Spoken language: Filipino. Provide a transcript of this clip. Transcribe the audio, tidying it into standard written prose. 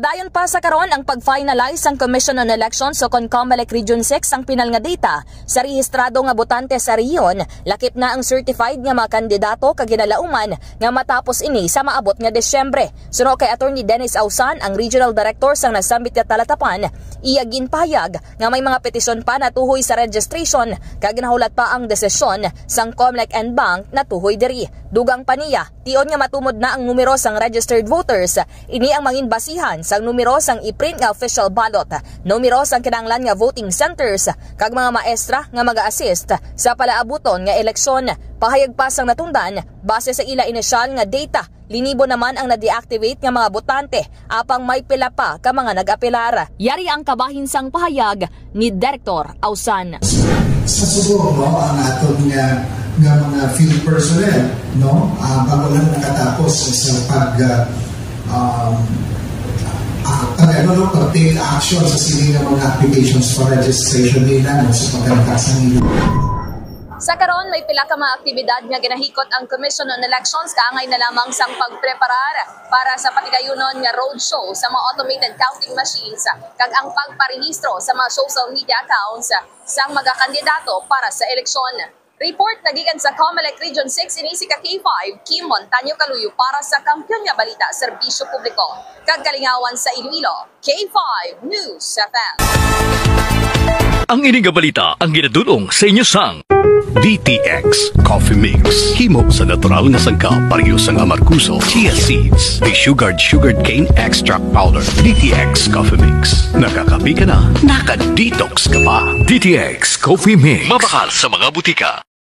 Padayon pa sa karon ang pag-finalize ang Commission on Elections o CONCOMELEC Region 6 ang pinal nga data sa rehistrado nga botante sa rehiyon, lakip na ang certified nga mga kandidato kaginalauman nga matapos ini sa maabot nga Desyembre. Suno kay Attorney Dennis Ausan, ang Regional Director sang nasambit nga talatapan, iya ginpahayag nga may mga petisyon pa na tuhoy sa registration kag nahulat pa ang desisyon sang COMELEC and Bank na tuhoy diri. Dugang pa niya, tion nga matumod na ang numero sang registered voters, ini ang mangin basihan sang numero sang i-print nga official ballot, numero sang kinahanglan nga voting centers kag mga maestra nga mag-assist sa palaabuton nga eleksyon. Pahayag pa sang natundan base sa ila inisyal nga data, linibo naman ang na-deactivate nga mga botante apang may pila pa ka mga nag-apelar. Yari ang kabahin sang pahayag ni Director Ausan. Sa subo, no, ang aton nga mga field personnel, no, bago lang nakatapos sa pag-take action sa sining mga applications for registration nila, no, sa pagkakasang nila. Sa karon may pila ka mga aktibidad nga ginahikot ang Commission on Elections kaangay na lamang sang pagpreparar para sa patigayunon nga roadshow sa mga automated counting machines kag ang pagparehistro sa mga social media accounts sang mga kandidato para sa eleksyon. Report nagikan sa COMELEC Region 6 ini si K5 Kim Montaño Caluyo para sa Kampiyon nga Balita Serbisyo Publiko kag kalingawan sa Iloilo. K5 News FM. Ang ining balita ang ginadulong sa inyo sang DTX Coffee Mix. Himo sa natural nga sangka pareho sang amarkuso, chia seeds, sugared cane extract powder. DTX Coffee Mix. Nakakapi ka na, naka-detox ka pa. DTX Coffee Mix. Mabakal sa mga butika.